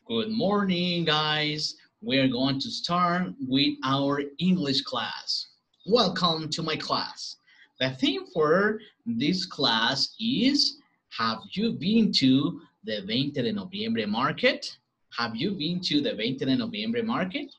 Good morning, guys. We're going to start with our English class. Welcome to my class. The theme for this class is, have you been to the 20 de noviembre market? Have you been to the 20 de noviembre market?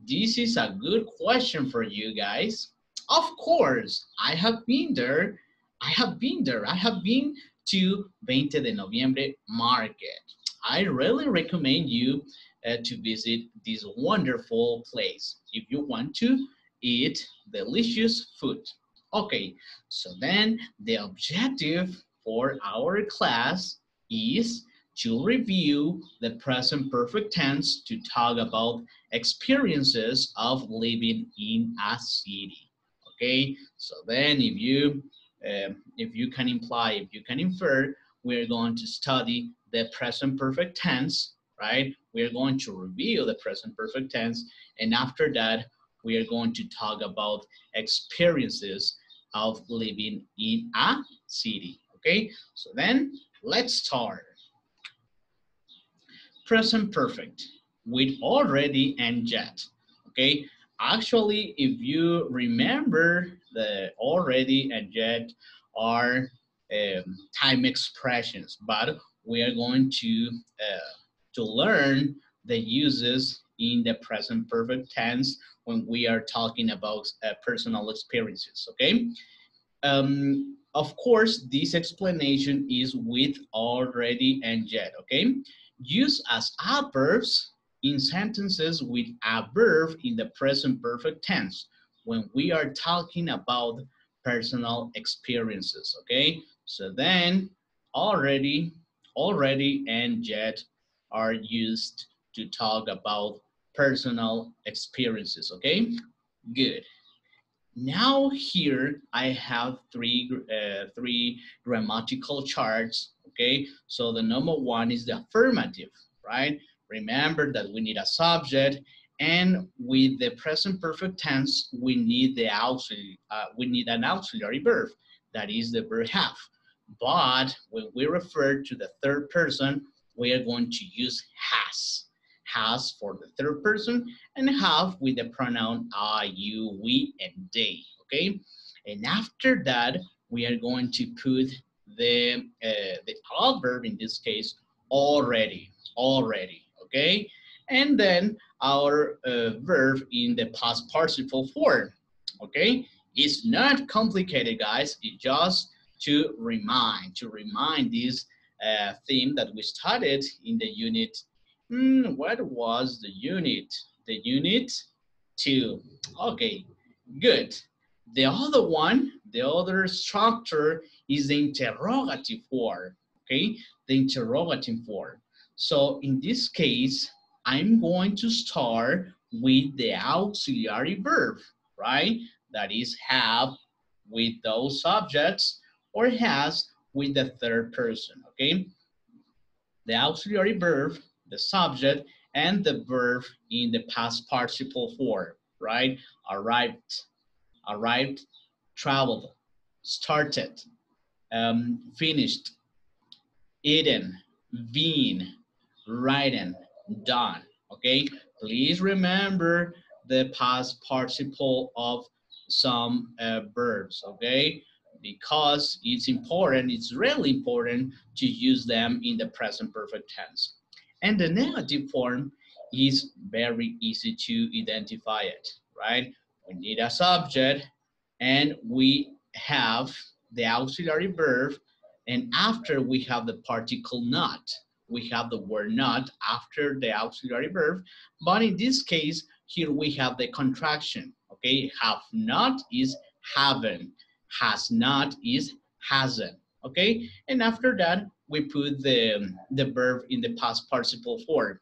This is a good question for you guys. Of course, I have been there. I have been there. I have been to 20 de noviembre market. I really recommend you to visit this wonderful place if you want to eat delicious food. Okay, so then the objective for our class is to review the present perfect tense to talk about experiences of living in a city. Okay, so then if you can imply, if you can infer, we're going to study the present perfect tense, right? We're going to review the present perfect tense, and after that, we are going to talk about experiences of living in a city, okay? So then, let's start. Present perfect with already and yet, okay? Actually, if you remember, the already and yet are time expressions, but we are going to learn the uses in the present perfect tense when we are talking about personal experiences, okay? Of course, this explanation is with already and yet, okay? Used as adverbs in sentences with a verb in the present perfect tense when we are talking about personal experiences, okay? So then already and yet are used to talk about personal experiences, okay? Good. Now here I have three grammatical charts, okay? So the number one is the affirmative, right? Remember that we need a subject, and with the present perfect tense, we need an auxiliary verb, that is the verb have. But when we refer to the third person, we are going to use has for the third person, and have with the pronoun I, you, we, and they, okay? And after that, we are going to put the adverb, in this case, already, okay? And then our verb in the past participle form, okay? It's not complicated, guys. It's just to remind this theme that we studied in the unit. What was the unit? The unit 2. Okay, good. The other one, the other structure is the interrogative form, okay? The interrogative form. So in this case, I'm going to start with the auxiliary verb, right? That is have with those subjects, or has with the third person, okay? The auxiliary verb, the subject, and the verb in the past participle form, right? Arrived, traveled, started, finished, eaten, been, written, done, okay? Please remember the past participle of some verbs, okay? Because it's important, it's really important to use them in the present perfect tense. And the negative form is very easy to identify it, right? We need a subject, and we have the auxiliary verb, and after we have the particle not. We have the word not after the auxiliary verb, but in this case, here we have the contraction, okay? Have not is haven't, has not is hasn't, okay? And after that, we put the verb in the past participle form.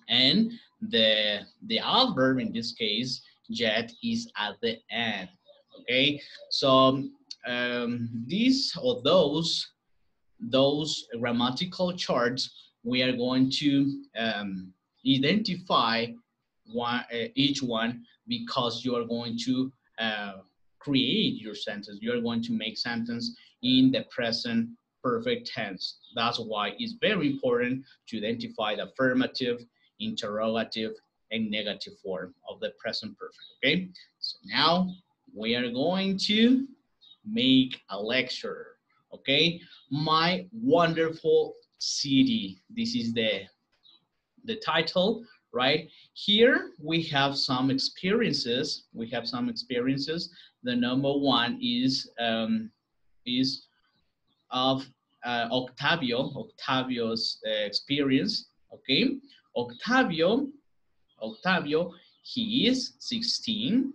And the adverb in this case, yet, is at the end, okay? So these or those grammatical charts, we are going to identify each one, because you are going to create your sentence. You are going to make sentence in the present perfect tense. That's why it's very important to identify the affirmative, interrogative, and negative form of the present perfect, okay? So now we are going to make a lecture, okay? My wonderful city. This is the title, right? Here we have some experiences. We have some experiences. The number one is of Octavio's experience. Okay, Octavio, Octavio, he is 16.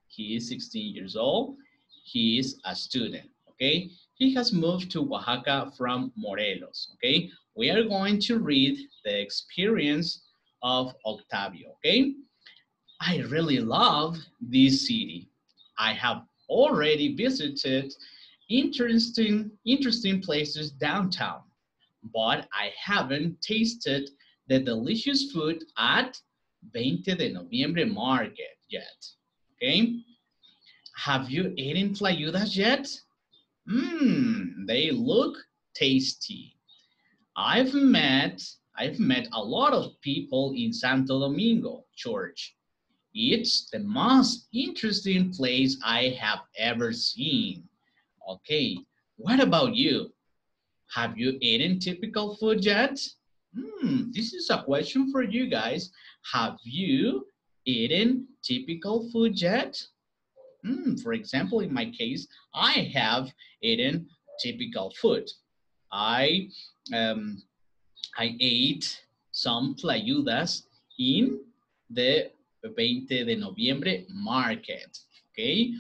He is 16 years old. He is a student. Okay, he has moved to Oaxaca from Morelos. Okay, we are going to read the experience of Octavio. Okay, I really love this city. I have already visited interesting places downtown, but I haven't tasted the delicious food at 20 de noviembre market yet. Okay? Have you eaten tlayudas yet? Mmm, they look tasty. I've met I've met a lot of people in Santo Domingo Church. It's the most interesting place I have ever seen. Okay, what about you? Have you eaten typical food yet? This is a question for you guys. Have you eaten typical food yet? For example, in my case, I have eaten typical food. I um, I ate some tlayudas in the 20 de noviembre market. Okay,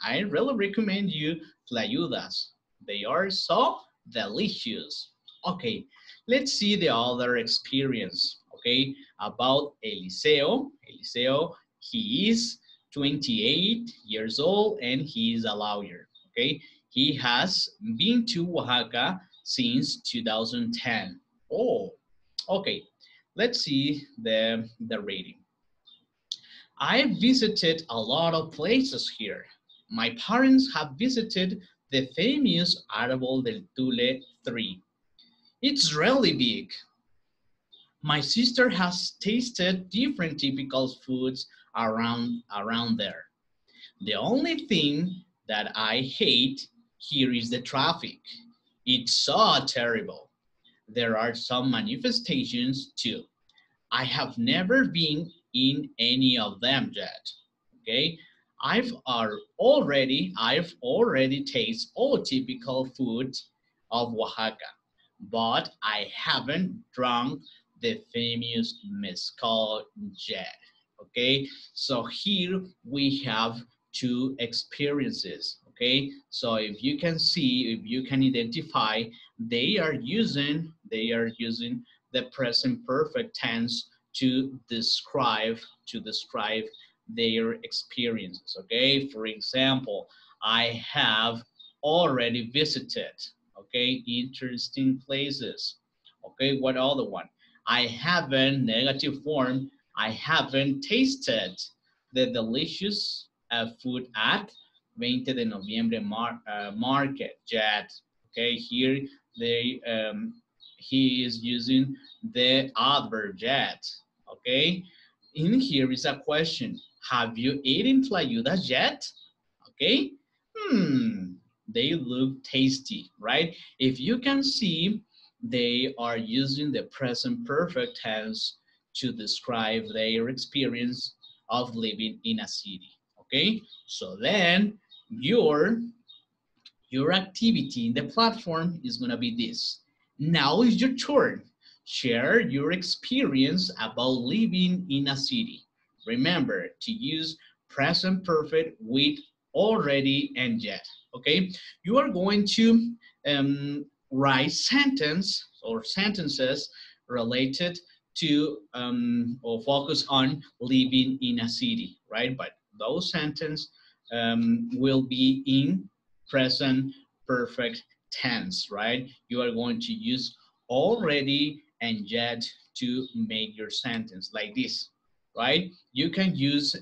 I really recommend you tlayudas. They are so delicious. Okay, let's see the other experience. Okay, about Eliseo. Eliseo, he is 28 years old and he is a lawyer. Okay, he has been to Oaxaca since 2010. Oh, okay. Let's see the rating. I visited a lot of places here. My parents have visited the famous Árbol del Tule 3. It's really big. My sister has tasted different typical foods around there. The only thing that I hate here is the traffic. It's so terrible. There are some manifestations too. I have never been in any of them yet. Okay, I've already tasted all typical foods of Oaxaca, but I haven't drunk the famous mezcal yet. Okay, so here we have two experiences. Okay, so if you can see, if you can identify, they are using the present perfect tense to describe their experiences. Okay, for example, I have already visited, okay, interesting places. Okay, what other one? I haven't, negative form, I haven't tasted the delicious food at 20 de noviembre market yet. Okay, here he is using the adverb yet. Okay, in here is a question. Have you eaten tlayudas yet? Okay, hmm, they look tasty, right? If you can see, they are using the present perfect tense to describe their experience of living in a city. Okay, so then your your activity in the platform is going to be this. Now is your turn. Share your experience about living in a city. Remember to use present perfect with already and yet. Okay, you are going to write sentence or sentences related to or focus on living in a city, right? But those sentences will be in present perfect tense, right? You are going to use already and yet to make your sentence like this, right? You can use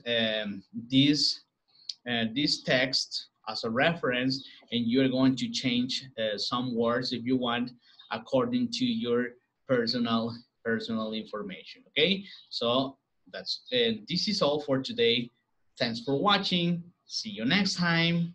this text as a reference, and you're going to change some words if you want according to your personal information. Okay, so this is all for today. Thanks for watching. See you next time.